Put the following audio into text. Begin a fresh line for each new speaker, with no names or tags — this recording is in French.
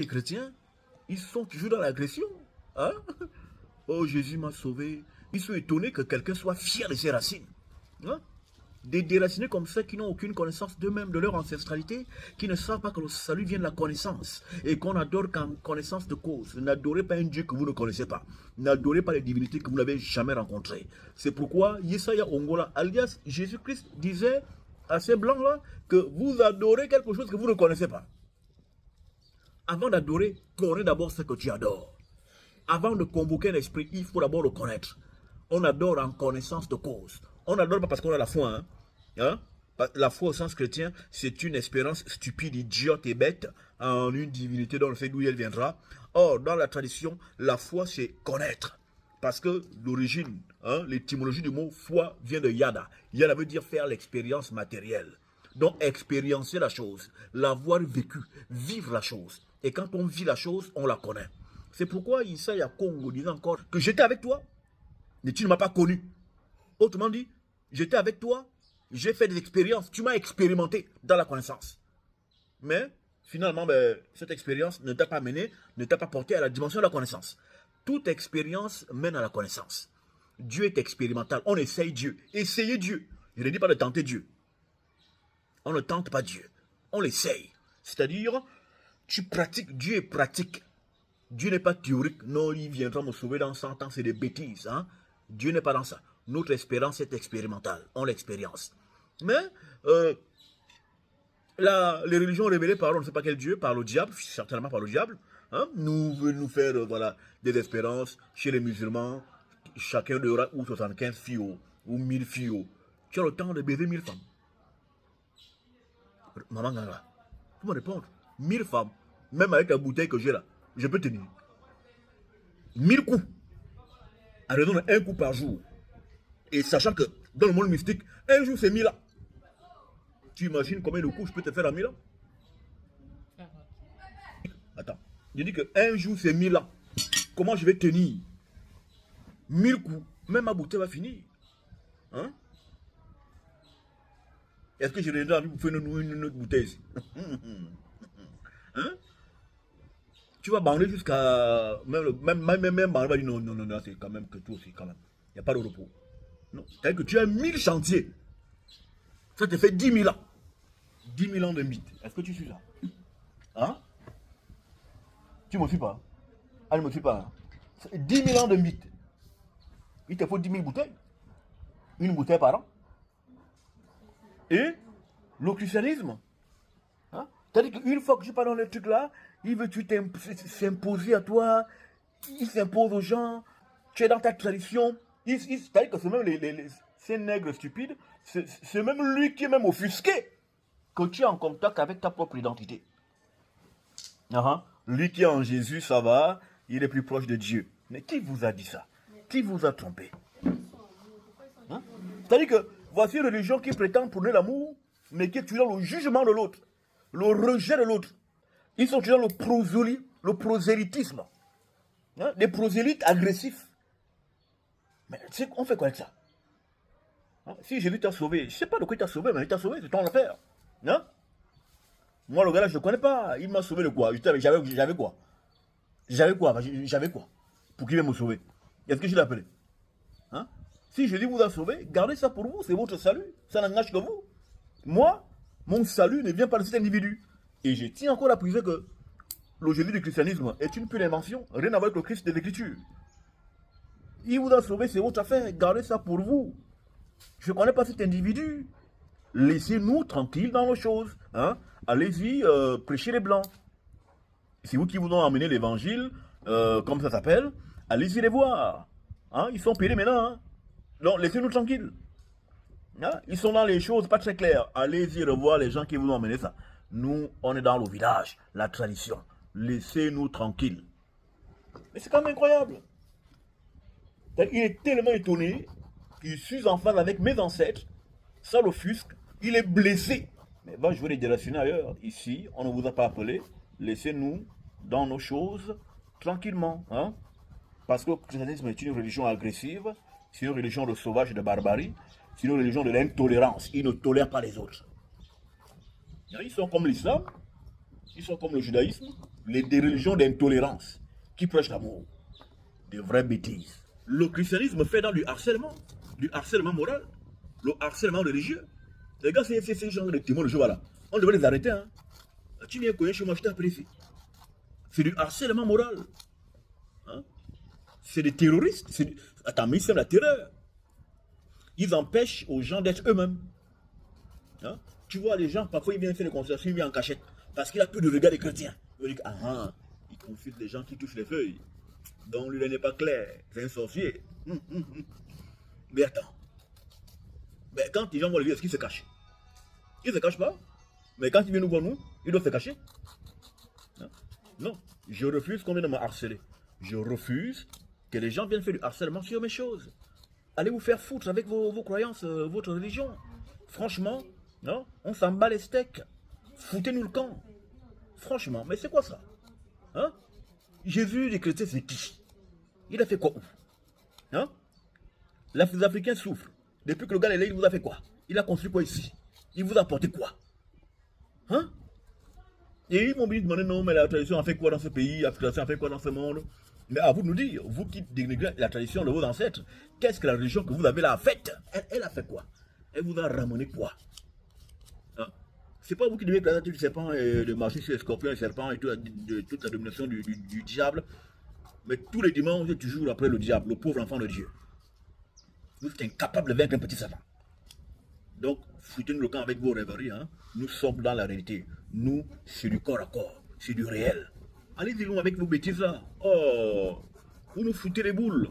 Les chrétiens, ils sont toujours dans l'agression. Hein? Oh, Jésus m'a sauvé. Ils sont étonnés que quelqu'un soit fier de ses racines. Hein? Des déracinés comme ça qui n'ont aucune connaissance d'eux-mêmes, de leur ancestralité, qui ne savent pas que le salut vient de la connaissance et qu'on adore qu'en connaissance de cause. N'adorez pas un Dieu que vous ne connaissez pas. N'adorez pas les divinités que vous n'avez jamais rencontrées. C'est pourquoi Yesaya Ongola, alias Jésus-Christ, disait à ces blancs-là que vous adorez quelque chose que vous ne connaissez pas. Avant d'adorer, connais d'abord ce que tu adores. Avant de convoquer un esprit, il faut d'abord le connaître. On adore en connaissance de cause. On n'adore pas parce qu'on a la foi. Hein? La foi au sens chrétien, c'est une espérance stupide, idiote et bête en une divinité dont on sait d'où elle viendra. Or, dans la tradition, la foi, c'est connaître. Parce que l'origine, l'étymologie du mot foi vient de yada. Yada veut dire faire l'expérience matérielle. Donc, expériencer la chose, l'avoir vécu, vivre la chose. Et quand on vit la chose, on la connaît. C'est pourquoi Isaiah Congo disait encore que j'étais avec toi, mais tu ne m'as pas connu. Autrement dit, j'étais avec toi, j'ai fait des expériences, tu m'as expérimenté dans la connaissance. Mais finalement, cette expérience ne t'a pas mené, ne t'a pas porté à la dimension de la connaissance. Toute expérience mène à la connaissance. Dieu est expérimental, on essaye Dieu. Essayez Dieu. Je ne dis pas de tenter Dieu. On ne tente pas Dieu, on l'essaye. C'est-à-dire, tu pratiques, Dieu est pratique. Dieu n'est pas théorique, non, il viendra me sauver dans 100 ans, c'est des bêtises. Hein? Dieu n'est pas dans ça. Notre expérience est expérimentale, on l'expérience. Mais les religions révélées par on ne sait pas quel Dieu, par le diable, certainement par le diable, hein, nous veulent nous faire voilà, des espérances chez les musulmans. Chacun aura ou 75 filles ou 1000 filles. Tu as le temps de baiser 1000 femmes. Maman Ganga, faut me répondre. 1000 femmes, même avec la bouteille que j'ai là, je peux tenir. 1000 coups. À raison d'un coup par jour. Et sachant que dans le monde mystique, un jour c'est 1000 ans. Tu imagines combien de coups je peux te faire à 1000 ans? Attends. Je dis que un jour c'est 1000 ans. Comment je vais tenir 1000 coups? Même ma bouteille va finir. Hein? Est-ce que je reviendrai à vous faire une autre bouteille? Hein? Tu vas bander jusqu'à. Même bander va dire non, non, non, non, c'est quand même que toi aussi, quand même. Il n'y a pas de repos. Non. C'est-à-dire que tu as 1000 chantiers. Ça te fait 10 000 ans. 10 000 ans de mythe. Est-ce que tu suis ça? Hein? Tu ne me suis pas? Ah, ne me suis pas. 10 000 ans de mythe. Il te faut 10 000 bouteilles. Une bouteille par an. Et le christianisme. Hein? C'est-à-dire qu'une fois que tu pars dans le truc là, il veut s'imposer à toi, il s'impose aux gens, tu es dans ta tradition. C'est-à-dire que c'est même ces nègres stupides, c'est même lui qui est même offusqué que tu es en contact avec ta propre identité. Lui qui est en Jésus, ça va, il est plus proche de Dieu. Mais qui vous a dit ça? Qui vous a trompé? Hein? C'est-à-dire que voici une religion qui prétend prôner l'amour, mais qui est toujours dans le jugement de l'autre, le rejet de l'autre. Ils sont toujours dans le prosélytisme. Hein? Des prosélytes agressifs. Mais tu sais, on fait quoi avec ça? Hein? Si Jésus t'a sauvé, je ne sais pas de quoi il t'a sauvé, mais il t'a sauvé, c'est ton affaire. Hein? Moi, le gars là, je ne le connais pas. Il m'a sauvé de quoi? J'avais quoi? J'avais quoi? Pour qu'il vienne me sauver? Est-ce que je l'ai appelé? Hein? Si Jésus vous a sauvé, gardez ça pour vous, c'est votre salut. Ça n'engage que vous. Moi, mon salut ne vient pas de cet individu. Et je tiens encore à préciser que le Jésus du christianisme est une pure invention, rien à voir avec le Christ de l'Écriture. Il vous a sauvé, c'est votre affaire, gardez ça pour vous. Je ne connais pas cet individu. Laissez-nous tranquilles dans nos choses. Hein? Allez-y, prêchez les blancs. C'est vous qui vous ont amené l'évangile, comme ça s'appelle. Allez-y les voir. Hein? Ils sont payés maintenant. Hein? Donc, laissez-nous tranquilles. Hein? Ils sont dans les choses pas très claires. Allez-y revoir les gens qui vous ont amené ça. Nous, on est dans le village, la tradition. Laissez-nous tranquilles. Mais c'est quand même incroyable. Il est tellement étonné qu'il suis en phase avec mes ancêtres. Ça l'offusque. Il est blessé. Mais va jouer les déracinés ailleurs. Ici, on ne vous a pas appelé. Laissez-nous dans nos choses tranquillement. Hein? Parce que le christianisme est une religion agressive. C'est une religion de sauvage et de barbarie. C'est une religion de l'intolérance. Ils ne tolèrent pas les autres. Ils sont comme l'islam. Ils sont comme le judaïsme. des religions d'intolérance qui prêchent l'amour. Des vraies bêtises. Le christianisme fait dans du harcèlement moral, le harcèlement religieux. Les gars, c'est ces gens de témoins de Jéhovah là. On devrait les arrêter. Hein. Tu viens connaître chez moi, je t'ai appelé ici. C'est du harcèlement moral. Hein? C'est des terroristes. Attends, mais c'est la terreur. Ils empêchent aux gens d'être eux-mêmes. Hein? Tu vois, les gens, parfois, ils viennent faire des consultations, ils viennent en cachette. Parce qu'il a peu de regard des chrétiens. Il dit, il consulte les gens qui touchent les feuilles. Donc, lui, il n'est pas clair. C'est un sorcier. Mais attends. Mais quand les gens voient le vieux, est-ce qu'ils se cachent? Ils ne se cachent pas. Mais quand ils viennent nous voir, nous, ils doivent se cacher. Non, je refuse qu'on vienne me harceler. Je refuse que les gens viennent faire du harcèlement sur mes choses. Allez vous faire foutre avec vos croyances, votre religion. Franchement, non, on s'en bat les steaks. Foutez-nous le camp. Franchement, mais c'est quoi ça? Hein? Jésus, les chrétiens, c'est qui? Il a fait quoi? Hein? Les Africains souffrent. Depuis que le gars est là, il vous a fait quoi? Il a construit quoi ici? Il vous a apporté quoi? Hein? Et ils m'ont dit, non, mais la tradition a fait quoi dans ce pays? La tradition a fait quoi dans ce monde? Mais à vous de nous dire, vous qui dénigrez la tradition de vos ancêtres, qu'est-ce que la religion que vous avez là a fait? Elle a fait quoi? Elle vous a ramené quoi? Hein? C'est pas vous qui devez présenter du serpent et de marcher sur les scorpions et les serpents et toute la domination du diable. Mais tous les dimanches, vous êtes toujours après le diable, le pauvre enfant de Dieu. Vous êtes incapable de vaincre un petit Satan. Donc, foutez-nous le camp avec vos rêveries. Hein. Nous sommes dans la réalité. Nous, c'est du corps à corps. C'est du réel. Allez-y avec vos bêtises là. Oh, vous nous foutez les boules.